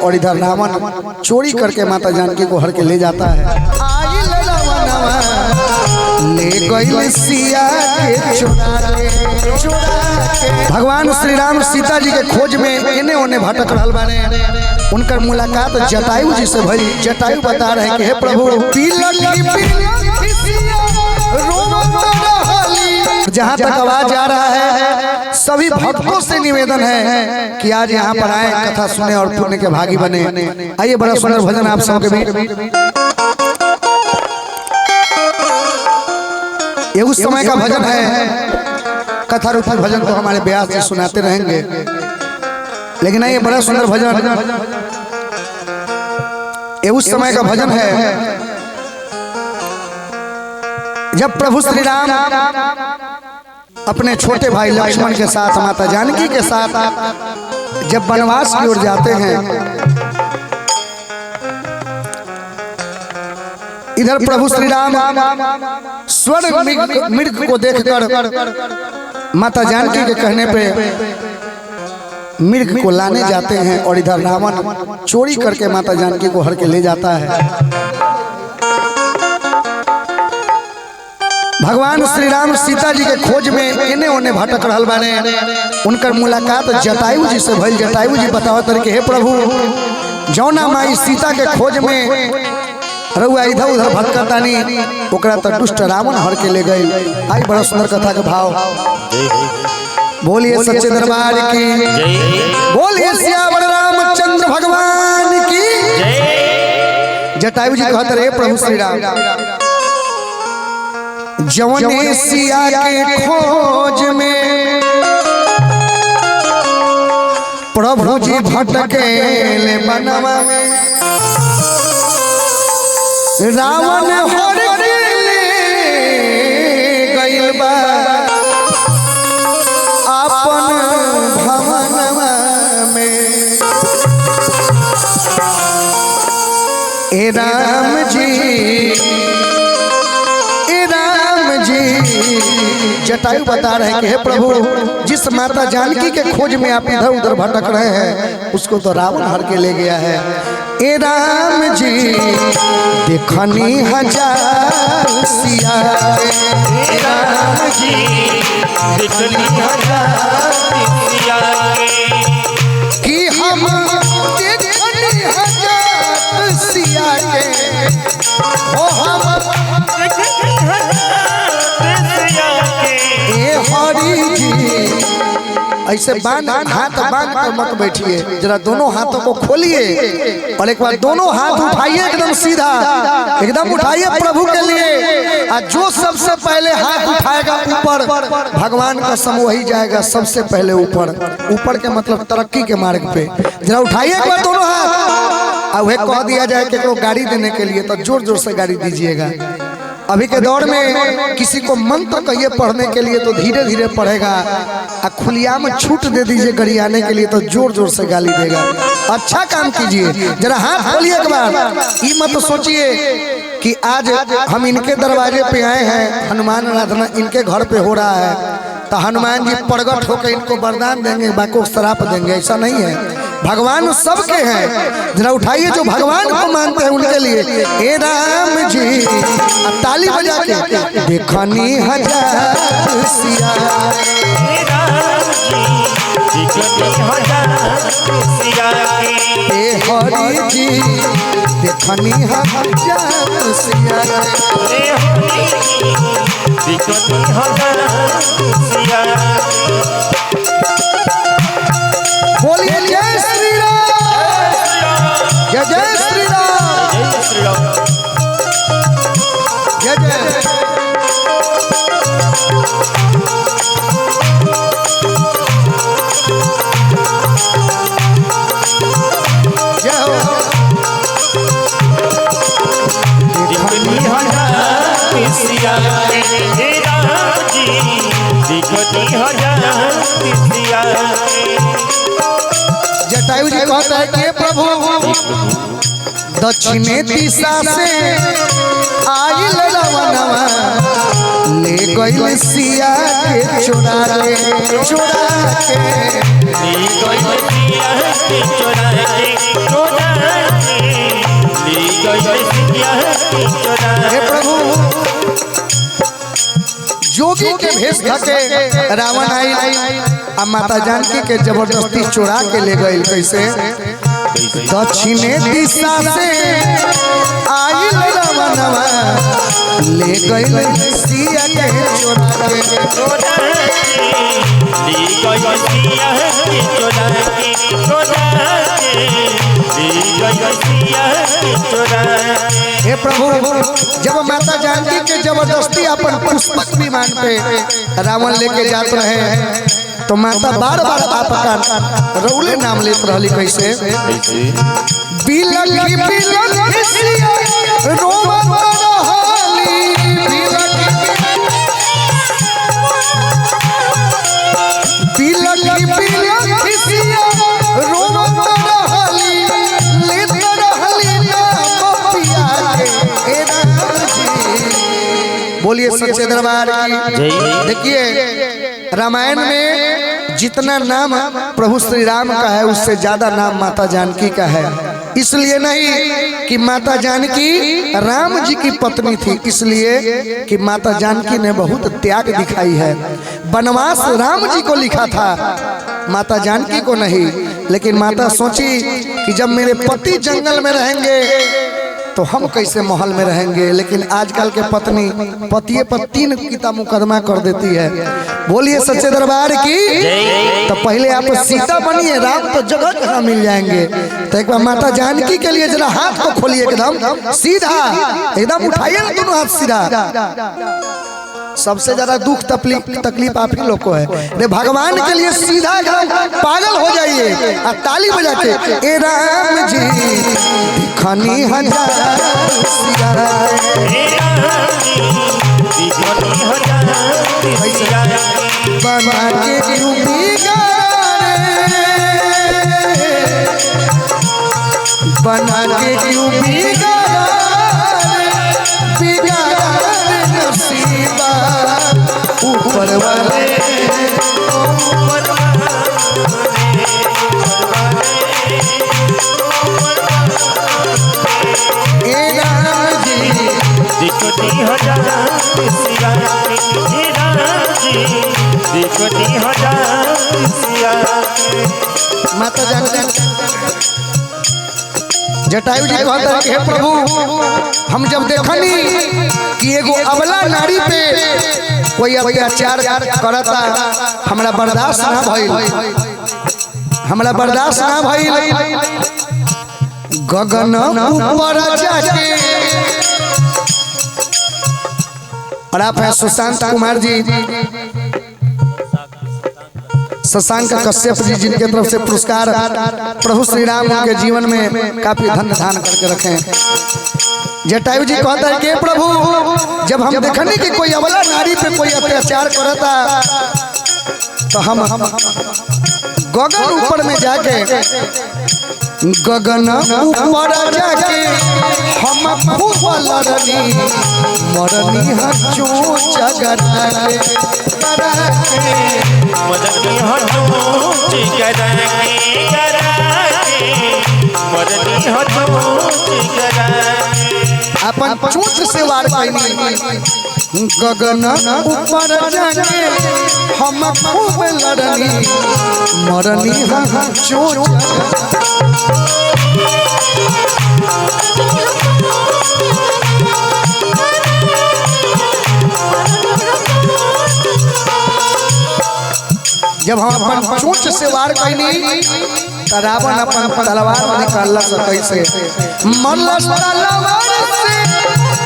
और इधर रावण चोरी करके माता जानकी को हर के ले जाता है। ले गई सिया के चुरा के। भगवान श्री राम सीता जी के खोज में इन्हें उन्हें भटक रहल बाने। उनकर मुलाकात जटायु जी से भई। जटायु बता रहे कि हे प्रभु जहाँ तक आवाज आ रहा है सभी भक्तों से निवेदन है कि आज यहाँ पर आए, कथा सुने और पुण्य के भागी बने। आइए बड़ा सुंदर भजन आप सबके बीच। ये उस समय का भजन है, कथा रूपी भजन तो हमारे ब्यास जी सुनाते रहेंगे, लेकिन ये बड़ा सुंदर भजन ये उस समय का भजन है जब प्रभु श्री राम अपने छोटे भाई लक्ष्मण के साथ माता जानकी के साथ जब वनवास की ओर जाते हैं। इधर प्रभु श्री राम स्वर्ण मृग को देखकर माता जानकी के कहने पे मृग को लाने जाते हैं और इधर रावण चोरी करके माता जानकी को हर के ले जाता है। भगवान श्री राम सीता जी के खोज में इन्हें उन्हें भटक रहल बाने। उनकर मुलाकात जटायु जी से भइल। जटायु जी बतावत रहे कि हे प्रभु जौना माई सीता के खोज में रउआ इधर उधर भटकतानी ओकरा त दुष्ट रावण हर के ले गई। आई बड़ा सुंदर कथा के भाव। बोलिए सच्चे दरबार की, बोलिए सियावर रामचंद्र भगवान की। जटायु जी कहते रहे प्रभु श्री राम जवने सिया के खोज में प्रभु जी भटकेले बनवा में। रावण हर के ले गइल बा अपन भवनवा में। ए राम जी जटायु बता रहे हैं कि हे प्रभु जिस माता जानकी के खोज में आप इधर उधर भटक रहे हैं उसको तो रावण हर के ले गया है। ए राम जी देखनी हजार सिया। ए राम जी देखनी हजार सिया कि हम देखनी हजार सिया के ओ हम हरी जी। ऐसे बांध हाथ बांध कर मत बैठिए, जरा दोनों हाथों को खोलिए और एक बार दोनों हाथ उठाइए एकदम सीधा, एकदम उठाइए प्रभु के लिए। और जो सबसे पहले हाथ उठाएगा ऊपर भगवान का समूह वही जाएगा सबसे पहले ऊपर। ऊपर के मतलब तरक्की के मार्ग पे। जरा उठाइए एक बार दोनों हाथ। और वह कह दिया जाए कि गाड़ी देने के लिए तो जोर जोर से गाड़ी दीजिएगा। अभी के दौर में किसी को मंत्र कहिए पढ़ने के लिए तो धीरे धीरे पढ़ेगा, और खुलिया में छूट दे दीजिए गरियाने के लिए तो जोर जोर से गाली देगा। अच्छा काम कीजिए, जरा हाथ खोलिए एक बार। ये मत सोचिए कि आज हम इनके दरवाजे पे आए हैं, हनुमान आराधना इनके घर पे हो रहा है तो हनुमान जी प्रगट होकर इनको वरदान देंगे, बाकी श्राप देंगे। ऐसा नहीं है, भगवान सबके हैं। जरा उठाइए जो भगवान को मानते हैं उनके लिए। ए राम जी ताली बजा के देखनी हजार सिया। ए हरि जी देखनी हजार सिया। बोलिए जय श्री राम, जय जय श्री राम, जय श्री राम, जय जय। जय हो देखनी हजार सिया। हे राम जी देखनी हजार सिया। जटायु जी कहता है कि प्रभु दक्षिणे दिशा से आइल रावणवा ले गइल सिया के चुरा के ले गइल सिया के चुरा हे प्रभु जोगी के भेष धके रावण आई आ माता जानकी के जबरदस्ती चुरा के ले गइल। कैसे? दक्षिणे दिशा से आइल रावणवा ले गइल सिया के चुरा के ले गइल सिया के चुरा के हे प्रभु जब माता जानकी के जबरदस्ती अपन पुष्पक विमान पे रावण लेके जात रहे तो माता बार बार आपका रौले नाम लेत रहली। कैसे? बिलखी बिलखी सिया रोवत रहली बिलखी बिलखी सिया रोवत रहली लेत रहली नाम पिया के। हे राम जी बोलिए सच्चे दरबार की। देखिए रामायण में जितना नाम प्रभु श्री राम का है उससे ज्यादा नाम माता जानकी का है। इसलिए नहीं कि माता जानकी राम जी की पत्नी थी, इसलिए कि माता जानकी ने बहुत त्याग दिखाई है। वनवास राम जी को लिखा था, माता जानकी को नहीं। लेकिन माता सोची कि जब मेरे पति जंगल में रहेंगे तो हम कैसे महल में रहेंगे। लेकिन आजकल के पत्नी पतिये पर 3 किता मुकदमा कर देती है। बोलिए सच्चे दरबार की। तो पहले आप सीता बनिए, राम तो जगह जगह मिल जाएंगे। तो एक बार माता जानकी के लिए जरा हाथ को खोलिए एकदम सीधा, एकदम उठाइए ना दोनों हाथ सीधा। सबसे ज्यादा दुख तकलीफ आप ही लोग को है। रे भगवान के लिए सीधा पागल हो जाइए और ताली बजा के ए राम जी दिखनी हजार बना के बना के नसीबा ऊपर वाले माता जानकी जटायु जी कहता है कि हे प्रभु हम जब देखनी कि एगो अबला नारी पे कोई अत्याचार करता हमरा बर्दाश्त ना भइल, हमरा बर्दाश्त ना भइल। गगन ऊपर जाके और आप हैं सुशांत कुमार जी, शशांक कश्यप जी, जिनके तरफ से पुरस्कार प्रभु श्री राम के जीवन में काफी धन धान करके रखे। जटायु जी कहता है कि प्रभु जब हम देखने कि कोई अबला नारी पे कोई अत्याचार करता तो हम गगन ऊपर में जाके गगन ऊपर जाके हम खूब लड़नी मरनी हजू जगरा अपन चोट से वार कैनी गगन ऊपर जाके हम खूब लड़नी मरनी हजू जब हम अपन चोट से वार कैनी त रावण अपन तलवार निकालला कैसे मल्लस तलवार से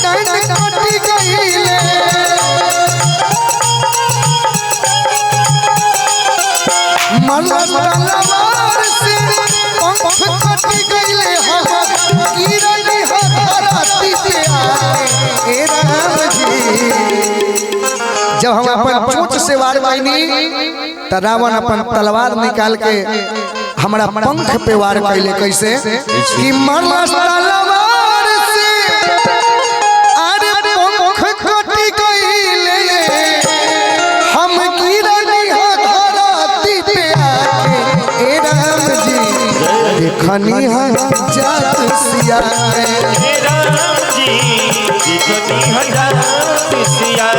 डांड कटी गईले मल्लस तलवार से पंख कटी गईले हम गिरली धरती पे आए ए राम जी। जब हम अपन चोट से वार कैनी तो रावण अपन तलवार निकाल के हमारा पंख पे वार कैले कैसे कि मरला तलवार से अरे पंख कटी गईले हम गिरनी हो धरती पे आके ए राम जी देखनी है जात सिया हे राम जी देखनी है जात सिया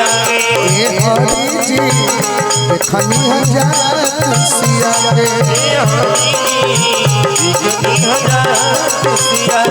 ए हरि जी देखनी है जात सिया हे हरि देखनी है जात सिया